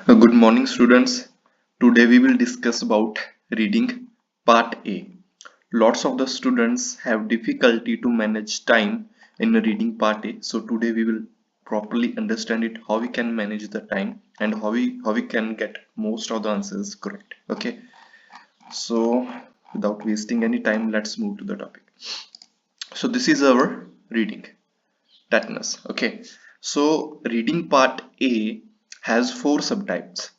Good morning, students. Today we will discuss about reading part A. Lots of the students have difficulty to manage time in reading part A. So today we will properly understand it, how we can manage the time and how we can get most of the answers correct. Okay. So without wasting any time, let's move to the topic. So this is our reading tetanus. Okay. So reading part A has four subtypes.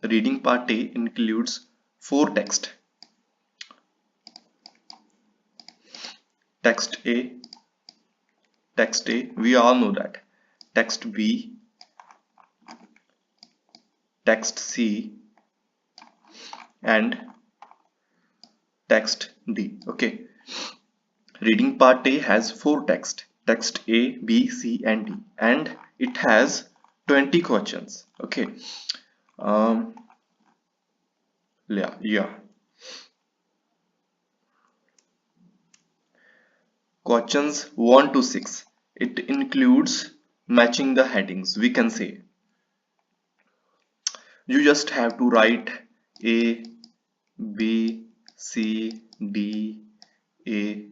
Reading part A includes four texts. Text A, text A, we all know that. Text B, text C, and text D. Okay. Reading part A has four texts. Text A, B, C, and D. And it has 20 questions. Okay. Um, yeah. Questions 1 to 6. It includes matching the headings. We can say you just have to write A, B, C, D, A,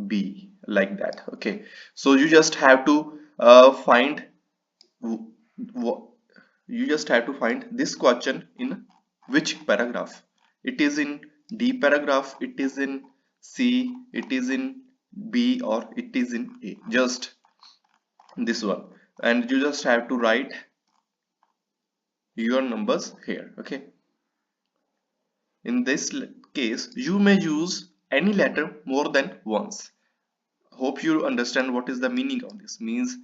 B like that. Okay, so you just have to find you just have to find this question in which paragraph. It is in D paragraph, it is in C, it is in B, or it is in A. Just this one, and you just have to write your numbers here. Okay, in this case, you may use any letter more than once. Hope you understand what is the meaning of this. Means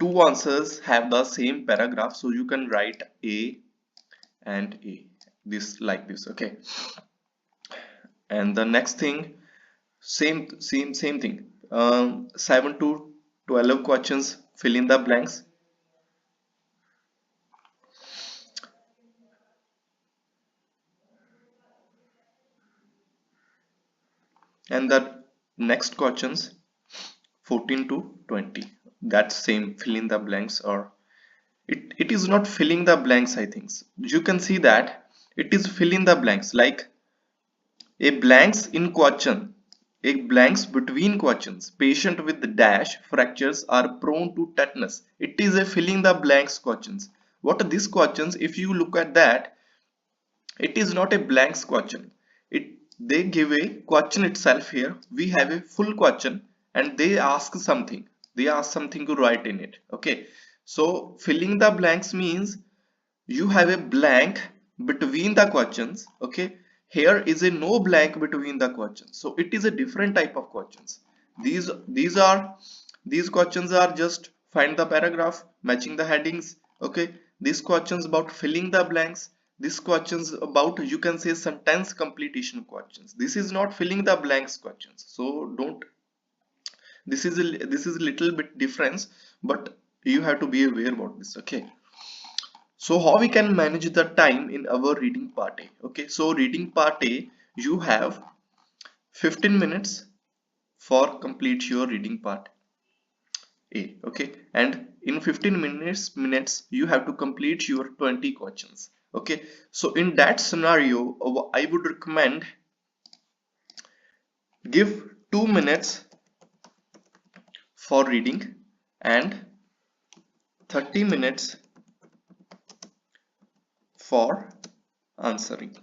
two answers have the same paragraph, so you can write A and A. This like this, okay. And the next thing, same thing. 7 to 12 questions. Fill in the blanks. And the next questions 14 to 20. That's same. Fill in the blanks, or it is not filling the blanks. I think you can see that it is fill in the blanks, like a blanks in question, a blanks between questions. Patient with dash fractures are prone to tetanus. It is a filling the blanks questions. What are these questions? If you look at that, it is not a blanks question. It they give a question itself here. We have a full question and they ask something. They ask something to write in it. Okay. So filling the blanks means you have a blank between the questions. Okay, here is a no blank between the questions, so it is a different type of questions. These questions are just find the paragraph, matching the headings. Okay, these questions about filling the blanks, these questions about, you can say, sentence completion questions. This is not filling the blanks questions, so don't, this is a little bit difference, but you have to be aware about this. Okay, so how we can manage the time in our reading part A? Okay, so reading part A, you have 15 minutes for complete your reading part A. Okay, and in 15 minutes you have to complete your 20 questions. Okay, so in that scenario, I would recommend give 2 minutes for reading and 30 minutes for answering.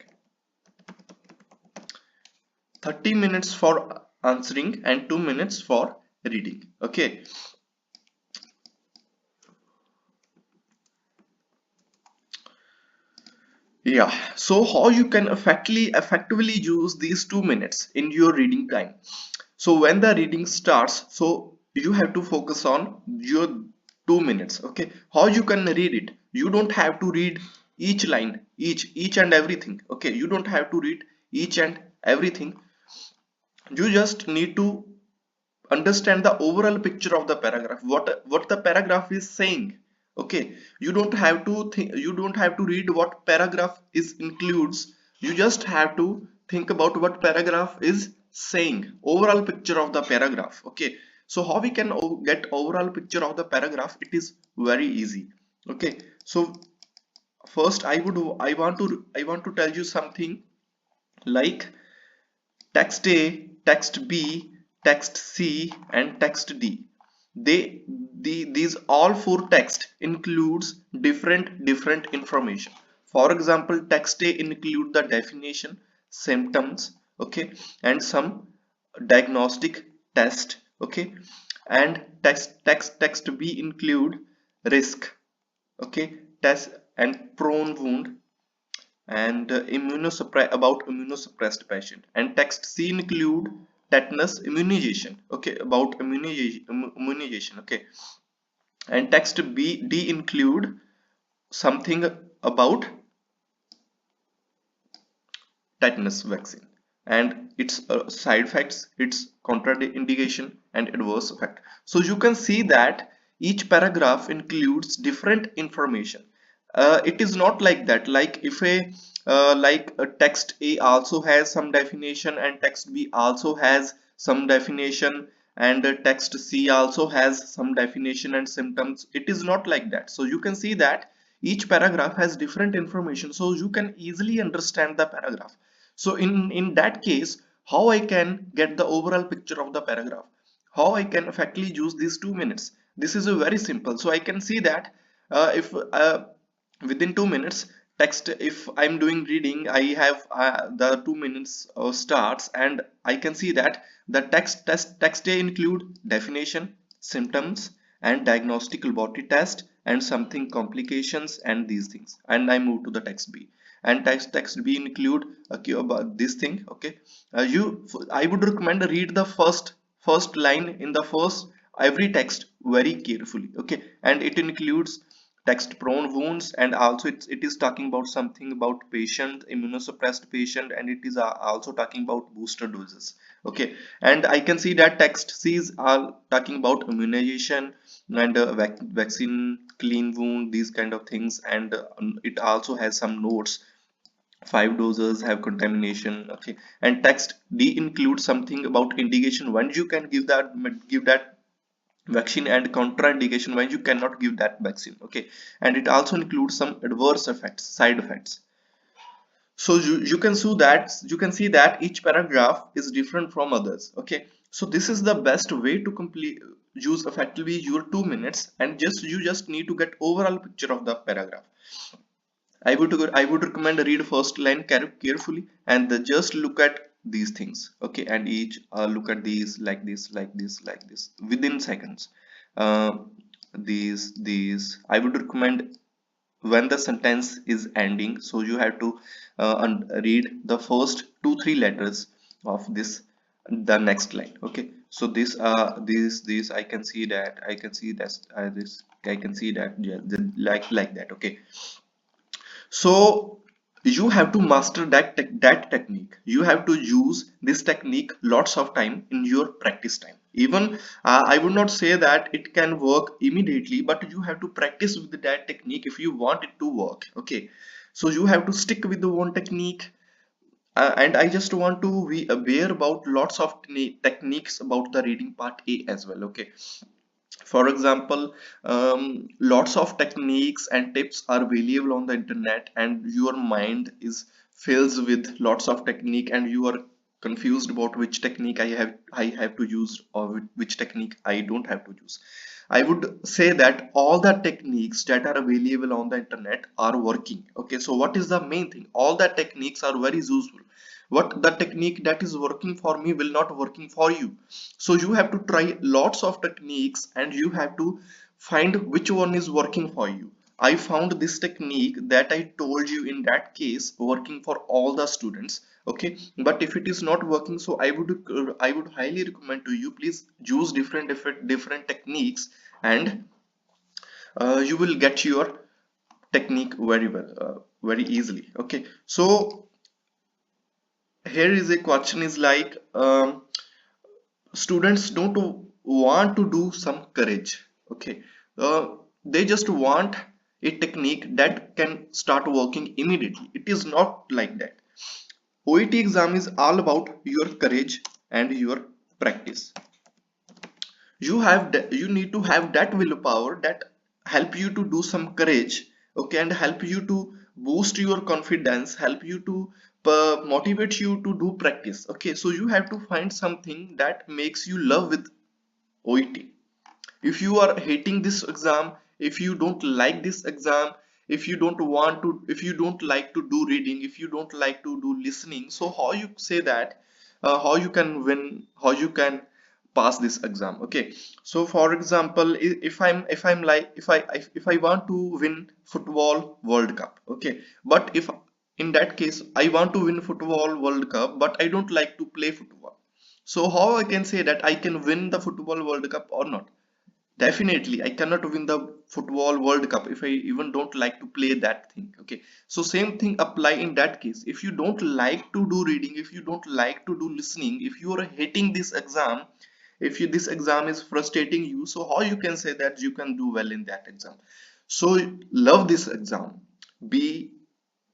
30 minutes for answering and 2 minutes for reading. Okay, yeah, so how you can effectively use these 2 minutes in your reading time. So when the reading starts, so you have to focus on your 2 minutes. Okay, how you can read it? You don't have to read each line, each and everything. Okay, you don't have to read each and everything. You just need to understand the overall picture of the paragraph, what the paragraph is saying. Okay, you don't have to think, you don't have to read what paragraph is includes. You just have to think about what paragraph is saying, overall picture of the paragraph. Okay, so how we can get overall picture of the paragraph? It is very easy. Okay, So first I want to tell you something like text A, text B, text C, and text D. These all four text includes different information. For example, text A include the definition, symptoms, okay, and some diagnostic test, okay, and text B include risk, okay, test and prone wound and about immunosuppressed patient, and text C include tetanus immunization, okay, about immunization, okay, and text B D include something about tetanus vaccine and its side effects, its contraindication and adverse effect. So you can see that each paragraph includes different information. It is not like that, like if a text A also has some definition and text B also has some definition and text C also has some definition and symptoms. It is not like that. So you can see that each paragraph has different information, so you can easily understand the paragraph. So in that case, how I can get the overall picture of the paragraph, how I can effectively use these 2 minutes? This is a very simple. So I can see that if within 2 minutes text, if I'm doing reading, I have the 2 minutes starts, and I can see that the text A include definition, symptoms, and diagnostic laboratory test and something complications and these things, and I move to the text B, and text B include about this thing, okay. I would recommend read the first line in the first every text very carefully, okay, and it includes text prone wounds, and also it is talking about something about patient immunosuppressed patient, and it is also talking about booster doses, okay. And I can see that text C's are talking about immunization and vaccine, clean wound, these kind of things, and it also has some notes. 5 doses have contamination, okay. And text D includes something about indication when you can give that vaccine and contraindication when you cannot give that vaccine, okay. And it also includes some adverse effects, side effects. So you can see that each paragraph is different from others, okay. So this is the best way to complete use effectively your 2 minutes, and you just need to get overall picture of the paragraph. I would recommend read first line carefully, and just look at these things, okay, and each look at these like this, like this, like this within seconds. Uh, these I would recommend when the sentence is ending, so you have to read the first 2 3 letters of this, the next line, okay. So these I can see that, yeah, like that, okay. So you have to master that technique. You have to use this technique lots of time in your practice time. Even I would not say that it can work immediately, but you have to practice with that technique if you want it to work, okay. So you have to stick with the one technique, and I just want to be aware about lots of techniques about the reading part A as well, okay. For example, lots of techniques and tips are available on the internet, and your mind is fills with lots of technique, and you are confused about which technique I have to use, or which technique I don't have to use. I would say that all the techniques that are available on the internet are working, okay. So what is the main thing? All the techniques are very useful. What the technique that is working for me will not working for you. So you have to try lots of techniques, and you have to find which one is working for you. I found this technique that I told you in that case working for all the students, okay. But if it is not working, so I would highly recommend to you, please use different techniques, and you will get your technique very well, very easily, okay. So here is a question is like, students don't want to do some courage, okay. They just want a technique that can start working immediately. It is not like that. OET exam is all about your courage and your practice. You need to have that willpower that help you to do some courage, okay, and help you to boost your confidence, help you to motivate you to do practice. Okay, so you have to find something that makes you love with OET. If you are hating this exam, if you don't like this exam, if you don't want to, if you don't like to do reading, if you don't like to do listening, so how you say that, how you can win, how you can pass this exam? Okay, so for example, if I'm like, if I want to win football world cup, okay, but if in that case I want to win football world cup but I don't like to play football, so how I can say that I can win the football world cup or not? Definitely, I cannot win the football World Cup if I even don't like to play that thing. Okay, so same thing apply in that case. If you don't like to do reading, if you don't like to do listening, if you are hating this exam, if you, this exam is frustrating you, so how you can say that you can do well in that exam? So love this exam. Be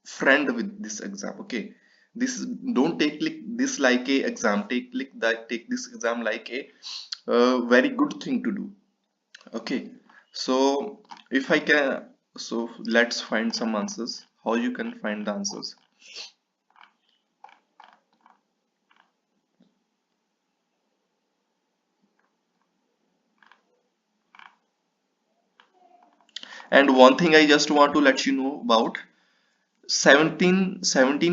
friend with this exam. Okay, this, don't take this like a exam. Take this exam like a very good thing to do. Okay, so if I can, so let's find some answers. How you can find the answers? And one thing I just want to let you know about 17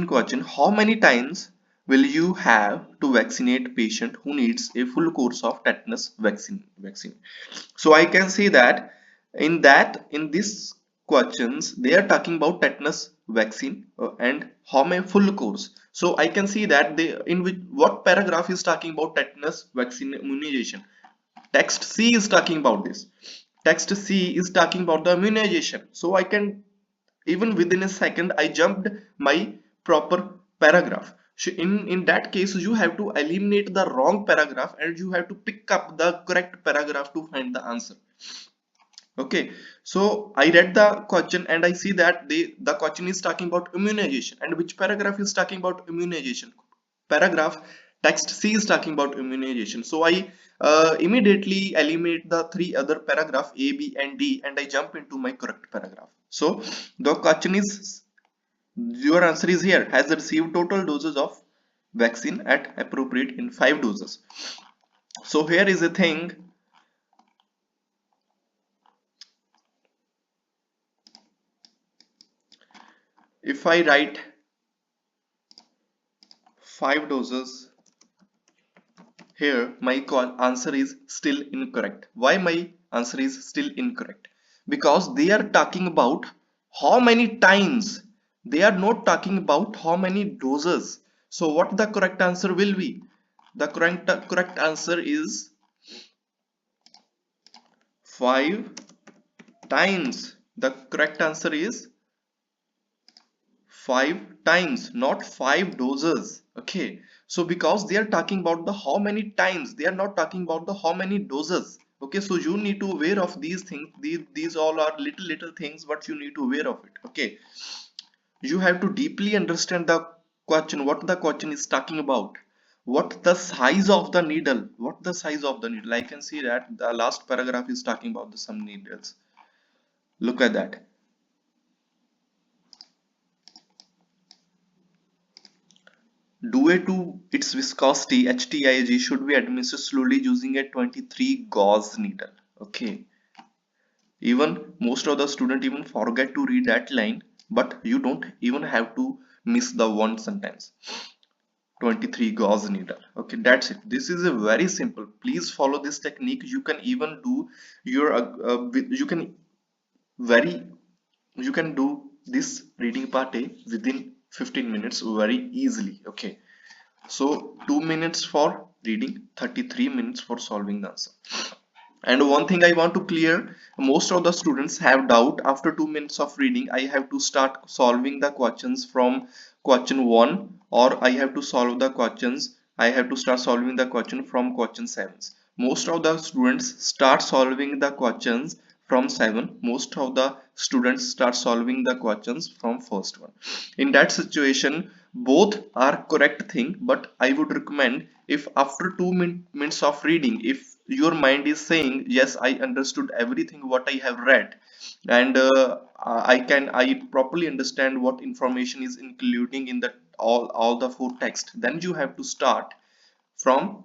question. How many times will you have to vaccinate patient who needs a full course of tetanus vaccine? So I can say that in this questions they are talking about tetanus vaccine and how many full course. So I can see that they in which what paragraph is talking about tetanus vaccine immunization. Text C is talking about this. Text C is talking about the immunization. So I can, even within a second I jumped my proper paragraph. So in that case you have to eliminate the wrong paragraph and you have to pick up the correct paragraph to find the answer. Okay, so I read the question and I see that the question is talking about immunization, and which paragraph is talking about immunization? Paragraph text C is talking about immunization. So I immediately eliminate the three other paragraph A, B and D and I jump into my correct paragraph. So the question is, your answer is here, has received total doses of vaccine at appropriate in 5 doses. So here is a thing. If I write 5 doses here, my answer is still incorrect. Why my answer is still incorrect? Because they are talking about how many times. They are not talking about how many doses. So what the correct answer will be? The correct answer is 5 times. The correct answer is 5 times, not 5 doses. Okay, so because they are talking about the how many times, they are not talking about the how many doses. Okay, so you need to aware of these things. These all are little things but you need to aware of it. Okay, you have to deeply understand the question, what the question is talking about, what the size of the needle, what the size of the needle. I can see that the last paragraph is talking about the some needles. Look at that. Due to its viscosity, HTIG should be administered slowly using a 23 gauge needle. Okay. Even most of the student even forget to read that line, but you don't even have to miss the one sentence. 23 gauge needle. Okay, that's it. This is a very simple. Please follow this technique. You can even do your you can very you can do this reading part A within 15 minutes very easily. Okay, so 2 minutes for reading, 33 minutes for solving the answer. And one thing I want to clear, most of the students have doubt after 2 minutes of reading. I have to start solving the questions from question 1 or I have to solve the questions. I have to start solving the question from question 7. Most of the students start solving the questions from 7. Most of the students start solving the questions from first one. In that situation, both are correct thing, but I would recommend, if after 2 minutes of reading, if your mind is saying yes, I understood everything what I have read, and I properly understand what information is including in the all the four text, then you have to start from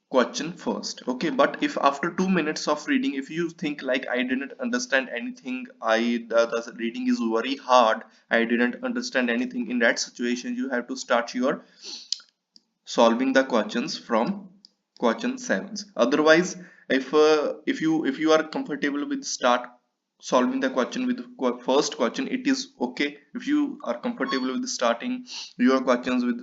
question first. Okay, but if after 2 minutes of reading, if you think like I didn't understand anything, the reading is very hard, I didn't understand anything, in that situation you have to start your solving the questions from question 7. Otherwise, if you are comfortable with start solving the question with first question, it is okay. If you are comfortable with starting your questions with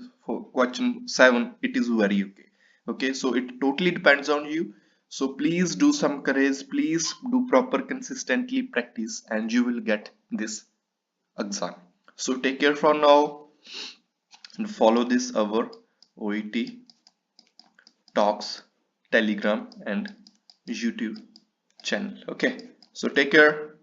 question 7, it is very okay. Okay, so it totally depends on you. So please do some courage, please do proper consistently practice, and you will get this exam. So take care for now, and follow this our OET talks Telegram and YouTube channel. Okay, so take care.